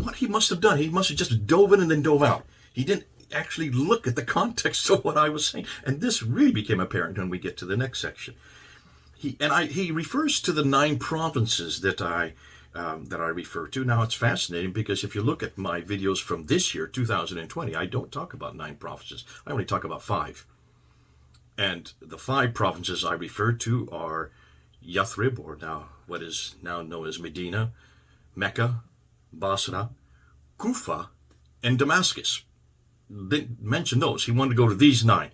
what he must have done, he must have just dove in and then dove out. He didn't actually look at the context of what I was saying. And this really became apparent when we get to the next section. He refers to the 9 provinces that I refer to. Now, it's fascinating because if you look at my videos from this year, 2020, I don't talk about 9 provinces. I only talk about 5. And the 5 provinces I refer to are Yathrib, or now what is now known as Medina, Mecca, Basra, Kufa, and Damascus. They mentioned those. He wanted to go to these 9.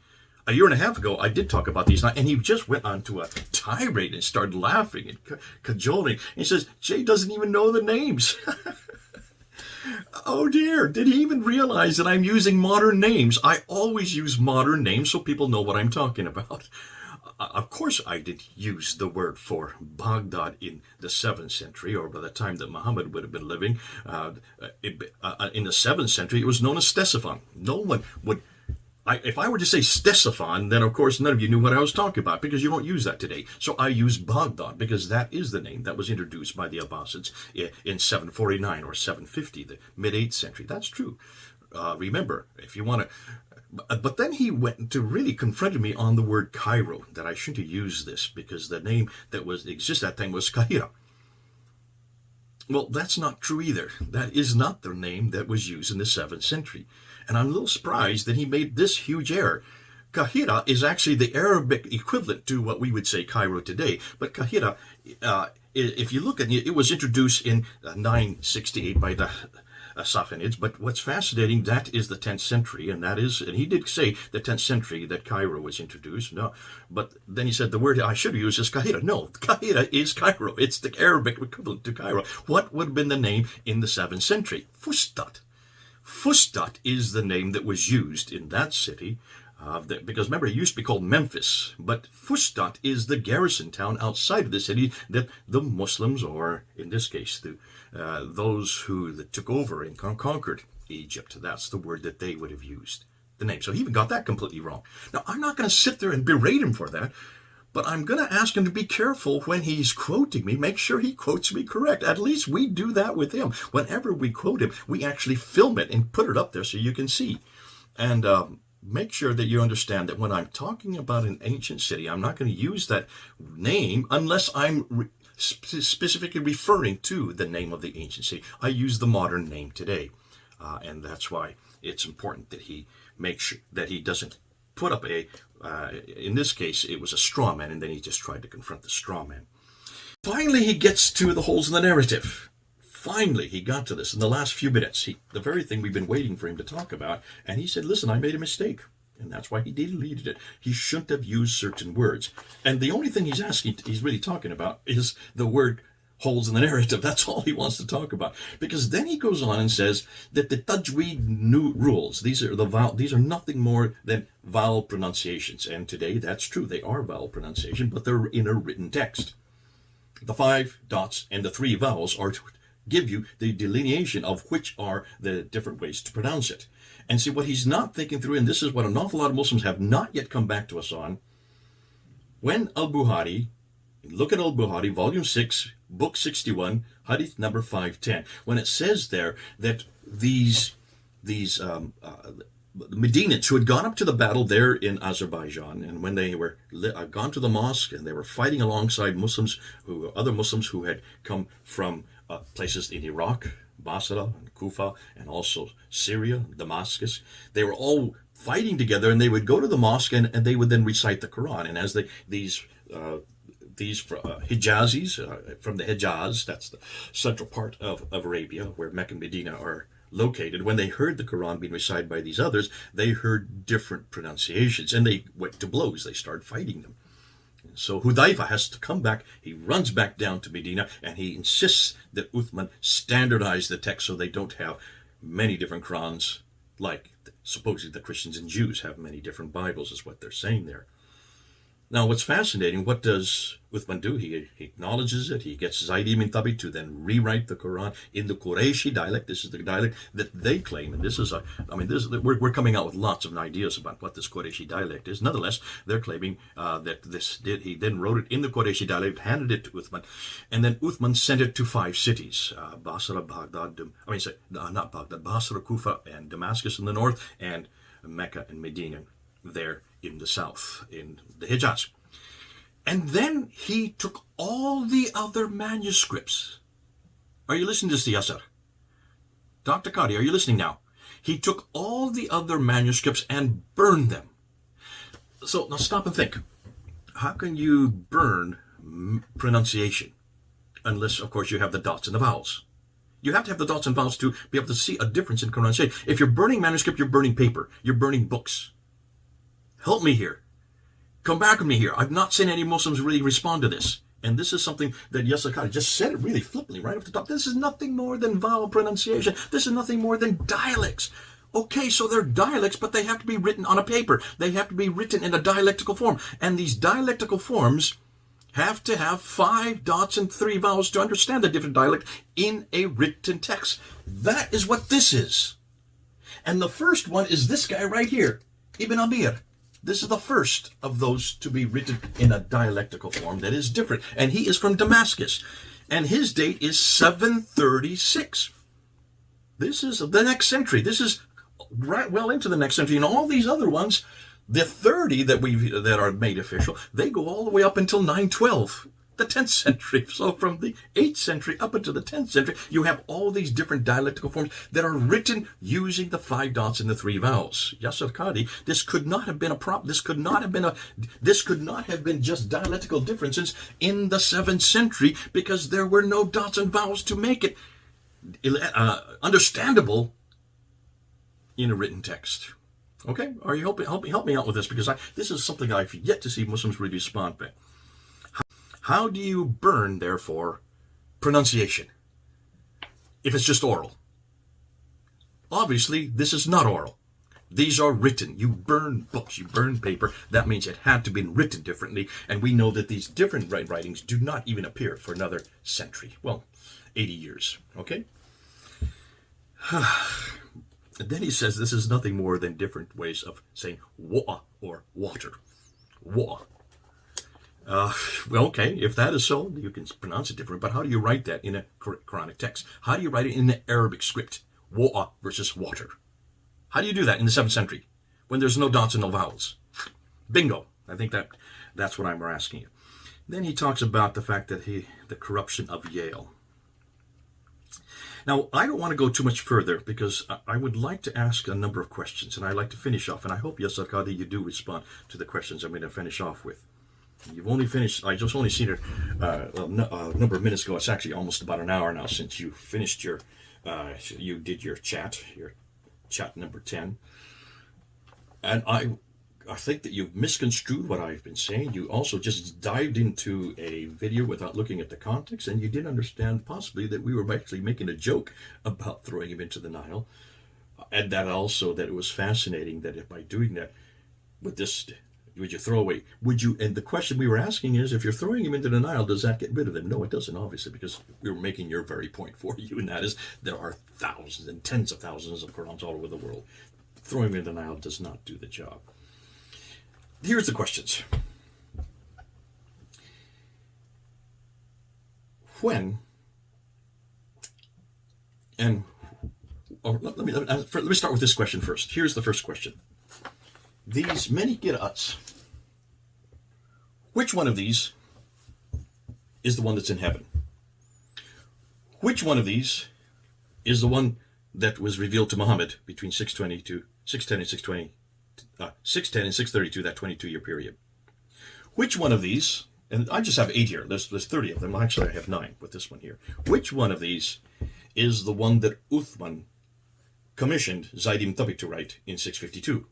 A year and a half ago, I did talk about these 9, and he just went on to a tirade and started laughing and cajoling. He says, Jay doesn't even know the names. Oh dear, did he even realize that I'm using modern names? I always use modern names so people know what I'm talking about. Of course, I did use the word for Baghdad in the 7th century, or by the time that Muhammad would have been living. In the 7th century, it was known as Ctesiphon. No one would... if I were to say Ctesiphon, then of course none of you knew what I was talking about, because you don't use that today. So I use Baghdad, because that is the name that was introduced by the Abbasids in 749 or 750, the mid-8th century. That's true. remember, if you want to. But then he went to really confronted me on the word Cairo, that I shouldn't have used this because the name that exists that time was Kahira. Well, that's not true either. That is not the name that was used in the 7th century. And I'm a little surprised that he made this huge error. Kahira is actually the Arabic equivalent to what we would say Cairo today. But Kahira, if you look at it, it was introduced in 968 by the Safavids. But what's fascinating, that is the 10th century, and he did say the 10th century that Cairo was introduced. No, but then he said the word I should have used is Kahira. No, Kahira is Cairo. It's the Arabic equivalent to Cairo. What would have been the name in the 7th century? Fustat. Fustat is the name that was used in that city. Because remember, it used to be called Memphis, but Fustat is the garrison town outside of the city that the Muslims, or in this case, those who took over and conquered Egypt, that's the word that they would have used, the name. So he even got that completely wrong. Now, I'm not going to sit there and berate him for that, but I'm going to ask him to be careful when he's quoting me. Make sure he quotes me correct. At least we do that with him. Whenever we quote him, we actually film it and put it up there so you can see. And make sure that you understand that when I'm talking about an ancient city, I'm not going to use that name unless I'm specifically referring to the name of the ancient city. I use the modern name today. And that's why it's important that he makes sure that he doesn't put up in this case, it was a straw man, and then he just tried to confront the straw man. Finally, he gets to the holes in the narrative. Finally, he got to this in the last few minutes. The very thing we've been waiting for him to talk about. And he said, listen, I made a mistake. And that's why he deleted it. He shouldn't have used certain words. And the only thing he's really talking about is the word holes in the narrative. That's all he wants to talk about. Because then he goes on and says that the tajweed new rules, these are nothing more than vowel pronunciations. And today, that's true. They are vowel pronunciation, but they're in a written text. The 5 dots and the 3 vowels are to give you the delineation of which are the different ways to pronounce it. And see, what he's not thinking through, and this is what an awful lot of Muslims have not yet come back to us on, when Al-Bukhari, look at Al-Bukhari, volume 6, book 61, hadith number 510, when it says there that these Medinians who had gone up to the battle there in Azerbaijan, and when they were gone to the mosque and they were fighting alongside other Muslims who had come from places in Iraq, Basra, and Kufa, and also Syria, Damascus, they were all fighting together, and they would go to the mosque and they would then recite the Quran. And as these Hijazis from the Hijaz, that's the central part of Arabia where Mecca and Medina are located, when they heard the Quran being recited by these others, they heard different pronunciations, and they went to blows. They started fighting them. So Hudayfa has to come back. He runs back down to Medina, and he insists that Uthman standardize the text so they don't have many different Qurans, like supposedly the Christians and Jews have many different Bibles, is what they're saying there. Now, what's fascinating, what does Uthman do? He acknowledges it. He gets Zayd ibn Thabit to then rewrite the Quran in the Qurayshi dialect. This is the dialect that they claim, and we're coming out with lots of ideas about what this Qurayshi dialect is. Nonetheless, they're claiming that he then wrote it in the Qurayshi dialect, handed it to Uthman, and then Uthman sent it to 5 cities: Basra, Baghdad, not Baghdad, Basra, Kufa, and Damascus in the north, and Mecca and Medina there in the south, in the Hijaz. And then he took all the other manuscripts. Are you listening to this, Yasir? Dr. Qadhi, are you listening now? He took all the other manuscripts and burned them. So now stop and think. How can you burn pronunciation? Unless, of course, you have the dots and the vowels. You have to have the dots and vowels to be able to see a difference in pronunciation. If you're burning manuscript, you're burning paper. You're burning books. Help me here. Come back with me here. I've not seen any Muslims really respond to this. And this is something that Yasir Qadhi just said it really flippantly right off the top. This is nothing more than vowel pronunciation. This is nothing more than dialects. Okay, so they're dialects, but they have to be written on a paper. They have to be written in a dialectical form. And these dialectical forms have to have 5 dots and 3 vowels to understand the different dialect in a written text. That is what this is. And the first one is this guy right here, Ibn Amir. This is the first of those to be written in a dialectical form that is different. And he is from Damascus. And his date is 736. This is the next century. This is right well into the next century. And all these other ones, the 30 that are made official, they go all the way up until 912, the 10th century. So from the 8th century up until the 10th century, you have all these different dialectical forms that are written using the 5 dots and the 3 vowels. Yasir Qadhi, this could not have been a this could not have been just dialectical differences in the 7th century, because there were no dots and vowels to make it understandable in a written text. Okay, are you help me out with this, because this is something I've yet to see Muslims really respond to. How do you burn, therefore, pronunciation if it's just oral? Obviously, this is not oral. These are written. You burn books, you burn paper. That means it had to be written differently, and we know that these different writings do not even appear for another century. Well, 80 years, okay? And then he says this is nothing more than different ways of saying wa or water. Wa. Well, okay, if that is so, you can pronounce it different, but how do you write that in a Quranic text? How do you write it in the Arabic script? Wa versus water. How do you do that in the 7th century when there's no dots and no vowels? Bingo. I think that's what I'm asking you. Then he talks about the fact that the corruption of Yale. Now, I don't want to go too much further, because I would like to ask a number of questions, and I'd like to finish off, and I hope, Yasir Qadhi, you do respond to the questions I'm going to finish off with. You've only finished, I just only seen it a number of minutes ago. It's actually almost about an hour now since you finished you did your chat number 10. And I think that you've misconstrued what I've been saying. You also just dived into a video without looking at the context, and you didn't understand possibly that we were actually making a joke about throwing him into the Nile. And that also, that it was fascinating that if by doing that, would you throw away? And the question we were asking is, if you're throwing him into the Nile, does that get rid of them? No, it doesn't, obviously, because we were making your very point for you, and that is there are thousands and tens of thousands of Qurans all over the world. Throwing him into the Nile does not do the job. Here's the questions. When and let me start with this question first. Here's the first question. These many qira'ats, which one of these is the one that's in heaven? Which one of these is the one that was revealed to Muhammad between 610 and 632, that 22-year period? Which one of these, and I just have 8 here, there's 30 of them, actually I have 9 with this one here. Which one of these is the one that Uthman commissioned Zayd ibn Thabit to write in 652?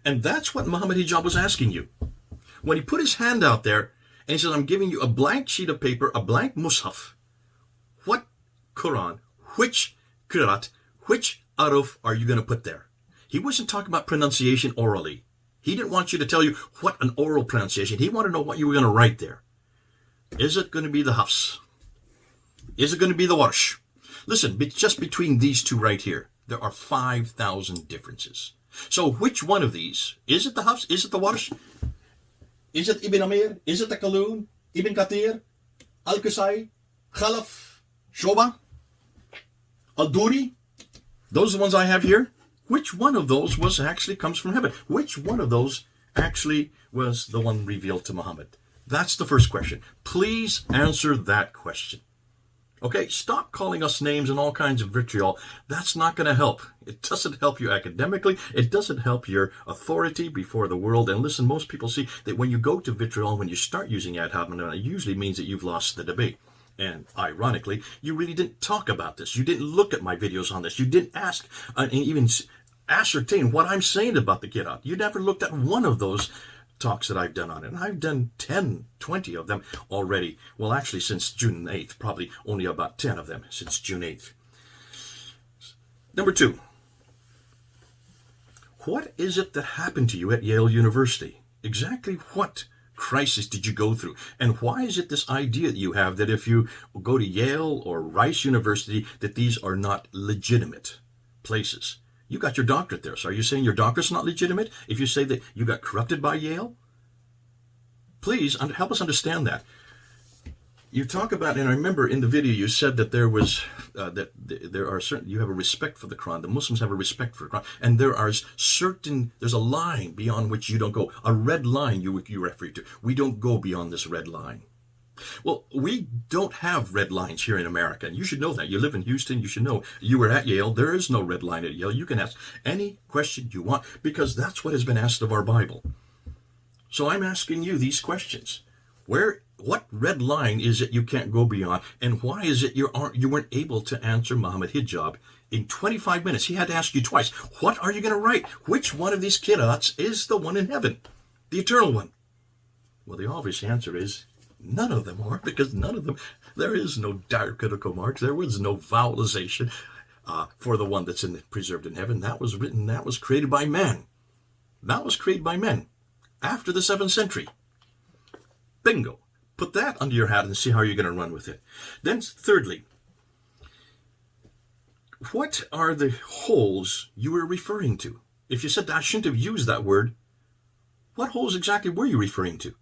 And that's what Muhammad Hijab was asking you. When he put his hand out there and he said, I'm giving you a blank sheet of paper, a blank mushaf. What Quran, which qiraat, which aruf are you going to put there? He wasn't talking about pronunciation orally. He didn't want you to tell you what an oral pronunciation. He wanted to know what you were going to write there. Is it going to be the Hafs? Is it going to be the Warsh? Listen, just between these two right here, there are 5,000 differences. So which one of these? Is it the Hafs? Is it the Warsh? Is it Ibn Amir? Is it the Qalun? Ibn Kathir? Al-Qusay? Khalaf? Shoba? Al-Duri? Those are the ones I have here. Which one of those comes from heaven? Which one of those actually was the one revealed to Muhammad? That's the first question. Please answer that question. Okay, stop calling us names and all kinds of vitriol. That's not going to help. It doesn't help you academically. It doesn't help your authority before the world. And listen, most people see that when you go to vitriol, when you start using ad hominem, it usually means that you've lost the debate. And ironically, you really didn't talk about this. You didn't look at my videos on this. You didn't ask and even ascertain what I'm saying about the Qira'at. You never looked at one of those talks that I've done on it. And I've done 10, 20 of them already. Well, actually, since June 8th, probably only about 10 of them since June 8th. Number 2, what is it that happened to you at Yale University? Exactly what crisis did you go through? And why is it this idea that you have that if you go to Yale or Rice University, that these are not legitimate places? You got your doctorate there, so are you saying your doctorate's not legitimate if you say that you got corrupted by Yale? Please help us understand that. You talk about, and I remember in the video you said that there was there are certain, you have a respect for the Quran. The Muslims have a respect for the Quran, and there's a line beyond which you don't go. A red line you refer to. We don't go beyond this red line. Well, we don't have red lines here in America, and you should know that. You live in Houston, you should know. You were at Yale. There is no red line at Yale. You can ask any question you want because that's what has been asked of our Bible. So I'm asking you these questions. What red line is it you can't go beyond, and why is it you weren't able to answer Muhammad Hijab in 25 minutes? He had to ask you twice. What are you going to write? Which one of these qira'ats is the one in heaven, the eternal one? Well, the obvious answer is none of them are, because none of them, there is no diacritical marks. There was no vowelization for the one that's preserved in heaven. That was written, that was created by man. That was created by men after the 7th century. Bingo. Put that under your hat and see how you're going to run with it. Then thirdly, what are the holes you were referring to? If you said I shouldn't have used that word, what holes exactly were you referring to?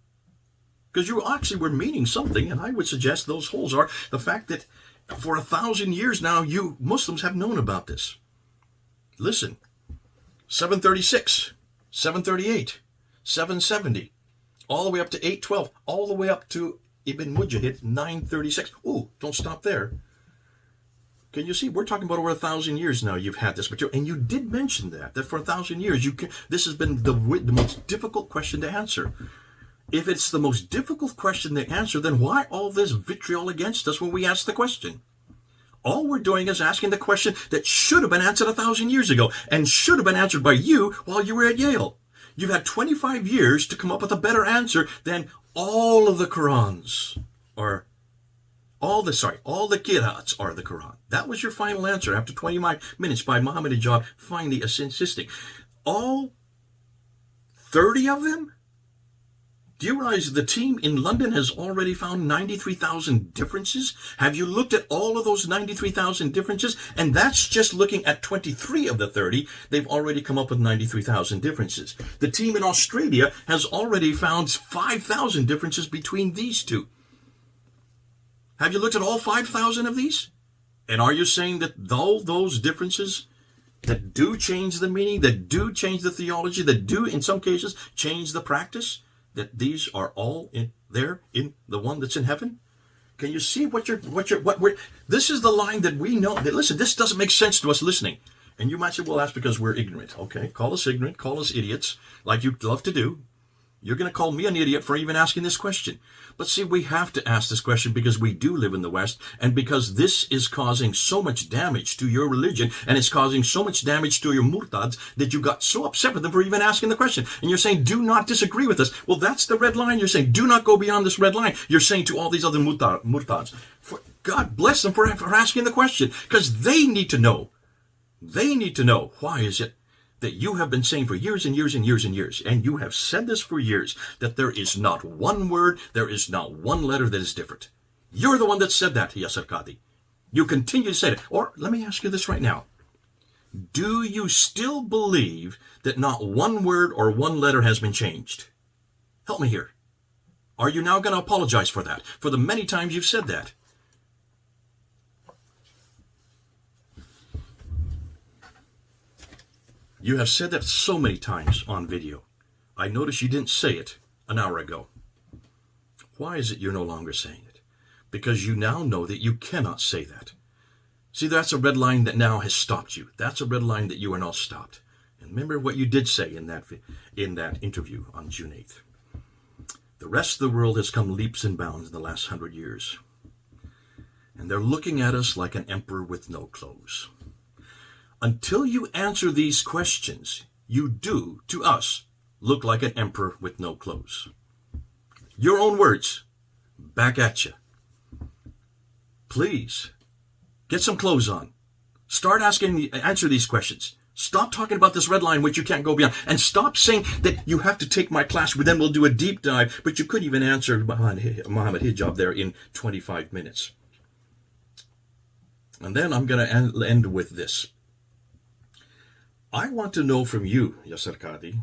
Because you actually were meaning something, and I would suggest those holes are the fact that for 1,000 years now, you Muslims have known about this. Listen, 736, 738, 770, all the way up to 812, all the way up to Ibn Mujahid, 936. Oh, don't stop there. Can you see? We're talking about over 1,000 years now you've had this material. And you did mention that for 1,000 years, this has been the most difficult question to answer. If it's the most difficult question to answer, then why all this vitriol against us when we ask the question? All we're doing is asking the question that should have been answered 1,000 years ago and should have been answered by you while you were at Yale. You've had 25 years to come up with a better answer than all of the Qurans or all the qira'ats are the Quran. That was your final answer after 25 minutes by Muhammad Hijab finally insisting. All 30 of them? Do you realize the team in London has already found 93,000 differences? Have you looked at all of those 93,000 differences? And that's just looking at 23 of the 30. They've already come up with 93,000 differences. The team in Australia has already found 5,000 differences between these two. Have you looked at all 5,000 of these? And are you saying that all those differences that do change the meaning, that do change the theology, that do in some cases change the practice, that these are all in the one that's in heaven? Can you see what we're this is the line that we know that, listen, this doesn't make sense to us listening. And you might say, well, that's because we're ignorant. Okay, call us ignorant, call us idiots, like you love to do. You're going to call me an idiot for even asking this question. But see, we have to ask this question because we do live in the West, and because this is causing so much damage to your religion, and it's causing so much damage to your murtads that you got so upset with them for even asking the question. And you're saying, do not disagree with us. Well, that's the red line. You're saying, do not go beyond this red line. You're saying to all these other murtads, God bless them for asking the question, because they need to know. They need to know, why is it that you have been saying for years and years and years and years, and you have said this for years, that there is not one word, there is not one letter that is different. You're the one that said that, Yasir Qadhi. You continue to say it. Or let me ask you this right now. Do you still believe that not one word or one letter has been changed? Help me here. Are you now going to apologize for that, for the many times you've said that? You have said that so many times on video. I noticed you didn't say it an hour ago. Why is it you're no longer saying it? Because you now know that you cannot say that. See, that's a red line that now has stopped you. That's a red line that you are now stopped. And remember what you did say in that interview on June 8th. The rest of the world has come leaps and bounds in the last 100 years. And they're looking at us like an emperor with no clothes. Until you answer these questions, you do, to us, look like an emperor with no clothes. Your own words, back at you. Please, get some clothes on. Start answer these questions. Stop talking about this red line which you can't go beyond. And stop saying that you have to take my class, then we'll do a deep dive, but you couldn't even answer Muhammad Hijab there in 25 minutes. And then I'm going to end with this. I want to know from you, Yasir Qadhi,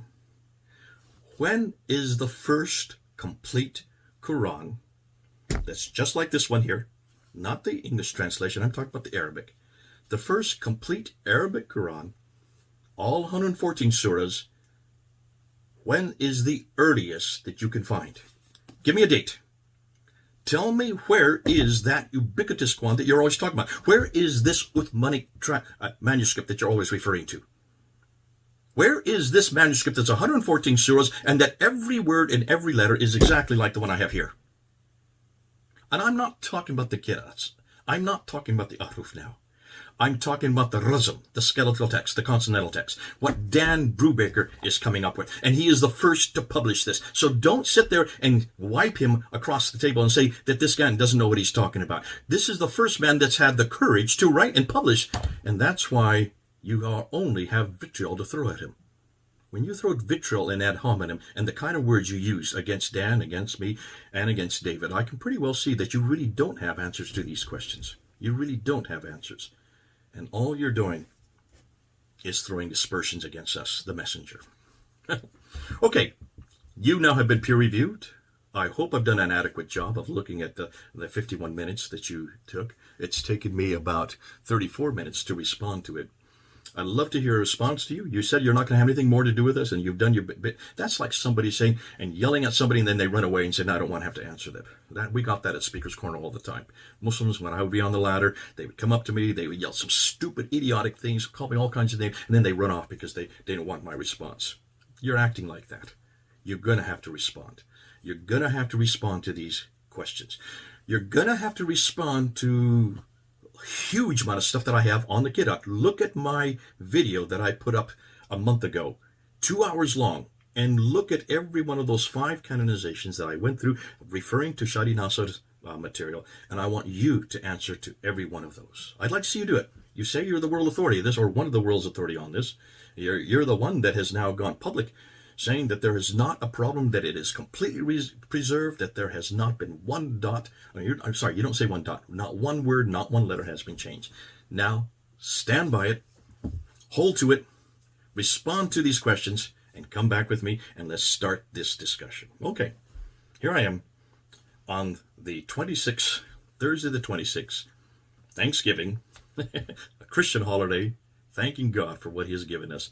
when is the first complete Quran that's just like this one here, not the English translation, I'm talking about the Arabic. The first complete Arabic Quran, all 114 surahs, when is the earliest that you can find? Give me a date. Tell me, where is that ubiquitous Quran that you're always talking about? Where is this Uthmanic manuscript that you're always referring to? Where is this manuscript that's 114 surahs and that every word and every letter is exactly like the one I have here? And I'm not talking about the qira'ats. I'm not talking about the ahruf now. I'm talking about the razm, the skeletal text, the consonantal text, what Dan Brubaker is coming up with. And he is the first to publish this. So don't sit there and wipe him across the table and say that this guy doesn't know what he's talking about. This is the first man that's had the courage to write and publish. And that's why you only have vitriol to throw at him. When you throw vitriol and ad hominem and the kind of words you use against Dan, against me, and against David, I can pretty well see that you really don't have answers to these questions. You really don't have answers. And all you're doing is throwing aspersions against us, the messenger. Okay, you now have been peer-reviewed. I hope I've done an adequate job of looking at the 51 minutes that you took. It's taken me about 34 minutes to respond to it. I'd love to hear a response to you. You said you're not going to have anything more to do with us, and you've done your bit. That's like somebody saying and yelling at somebody, and then they run away and say, no, I don't want to have to answer that. We got that at Speaker's Corner all the time. Muslims, when I would be on the ladder, they would come up to me, they would yell some stupid, idiotic things, call me all kinds of names, and then they run off because they didn't want my response. You're acting like that. You're going to have to respond. You're going to have to respond to these questions. You're going to have to respond to huge amount of stuff that I have on the Qira'at. Look at my video that I put up a month ago, 2 hours long, and look at every one of those 5 canonizations that I went through, referring to Shadi Nasr's material, and I want you to answer to every one of those. I'd like to see you do it. You say you're the world authority of this, or one of the world's authority on this. You're the one that has now gone public, saying that there is not a problem, that it is completely preserved, that there has not been one dot. I'm sorry, you don't say one dot. Not one word, not one letter has been changed. Now, stand by it, hold to it, respond to these questions, and come back with me, and let's start this discussion. Okay, here I am on the 26th, Thursday the 26th, Thanksgiving, a Christian holiday, thanking God for what he has given us.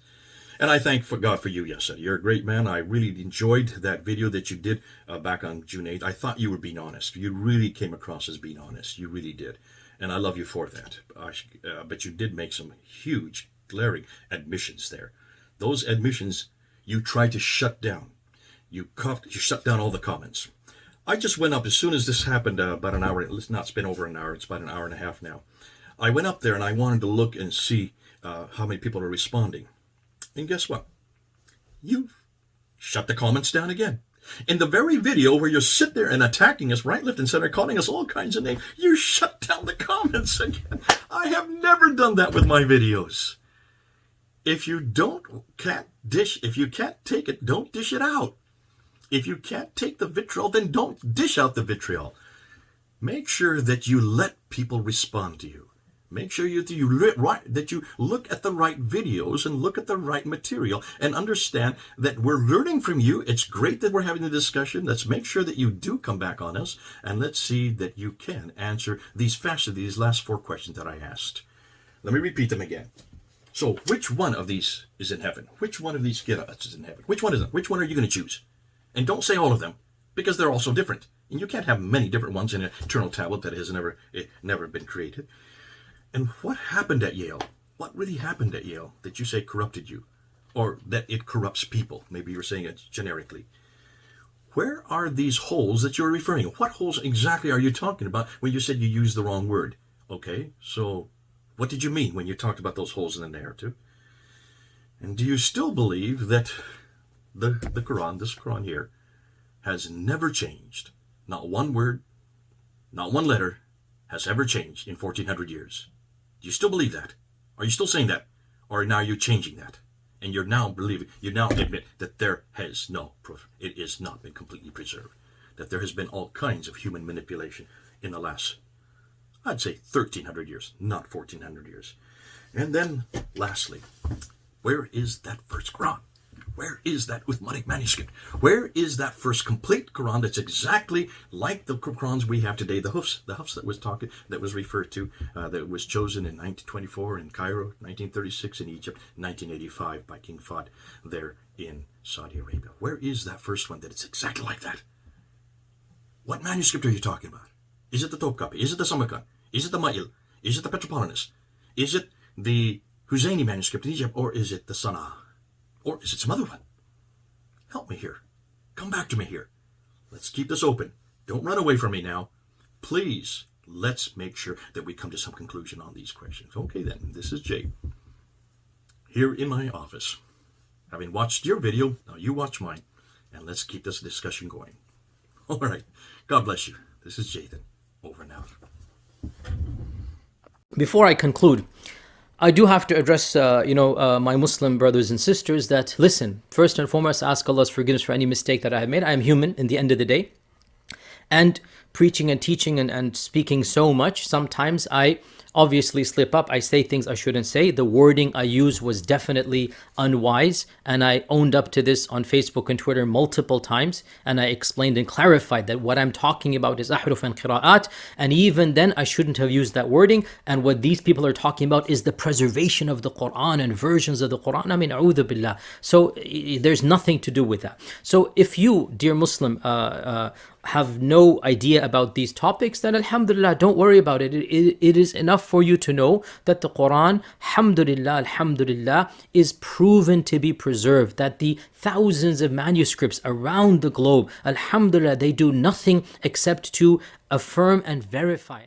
And I thank God for you, Yasir. You're a great man. I really enjoyed that video that you did back on June 8th. I thought you were being honest. You really came across as being honest. You really did. And I love you for that. But you did make some huge, glaring admissions there. Those admissions you tried to shut down. You shut down all the comments. I just went up as soon as this happened, about an hour. It's been over an hour. It's about an hour and a half now. I went up there and I wanted to look and see how many people are responding. And guess what? You shut the comments down again. In the very video where you sit there and attacking us right, left, and center, calling us all kinds of names, you shut down the comments again. I have never done that with my videos. If you if you can't take it, don't dish it out. If you can't take the vitriol, then don't dish out the vitriol. Make sure that you let people respond to you. Make sure that you look at the right videos and look at the right material and understand that we're learning from you. It's great that we're having a discussion. Let's make sure that you do come back on us, and let's see that you can answer these last 4 questions that I asked. Let me repeat them again. So which one of these is in heaven? Which one of these qira'ats is in heaven? Which one isn't? Which one are you going to choose? And don't say all of them, because they're all so different. And you can't have many different ones in an eternal tablet that has never been created. And what happened at Yale? What really happened at Yale that you say corrupted you? Or that it corrupts people? Maybe you're saying it generically. Where are these holes that you're referring to? What holes exactly are you talking about when you said you used the wrong word? Okay, so what did you mean when you talked about those holes in the narrative? And do you still believe that the Quran, this Quran here, has never changed? Not one word, not one letter has ever changed in 1400 years. Do you still believe that? Are you still saying that? Or now you're changing that? And you now admit that there has no proof. It has not been completely preserved. That there has been all kinds of human manipulation in the last, I'd say 1300 years, not 1400 years. And then lastly, where is that first Quran? Where is that Uthmanic manuscript? Where is that first complete Quran that's exactly like the Qurans we have today? The Hufs that was referred to, that was chosen in 1924 in Cairo, 1936 in Egypt, 1985 by King Fahd there in Saudi Arabia. Where is that first one that it's exactly like that? What manuscript are you talking about? Is it the Topkapi? Is it the Samarkand? Is it the Ma'il? Is it the Petropolitanus? Is it the Husseini manuscript in Egypt? Or is it the Sana'a? Or is it some other one? Help me here. Come back to me here. Let's keep this open. Don't run away from me now. Please, let's make sure that we come to some conclusion on these questions. Okay then, this is Jay. Here in my office. Having watched your video, now you watch mine. And let's keep this discussion going. All right. God bless you. This is Jay then. Over and out. Before I conclude, I do have to address, my Muslim brothers and sisters that, listen, first and foremost, ask Allah's forgiveness for any mistake that I have made. I am human in the end of the day. And preaching and teaching and speaking so much, sometimes I obviously slip up. I say things I shouldn't say. The wording I use was definitely unwise, and I owned up to this on Facebook and Twitter multiple times, and I explained and clarified that what I'm talking about is ahruf and qira'at, and even then I shouldn't have used that wording, and what these people are talking about is the preservation of the Quran and versions of the Quran. I mean, a'udhu billah. So there's nothing to do with that. So if you, dear Muslim, have no idea about these topics, then alhamdulillah, don't worry about it. It is enough for you to know that the Quran, alhamdulillah, is proven to be preserved, that the thousands of manuscripts around the globe, alhamdulillah, they do nothing except to affirm and verify.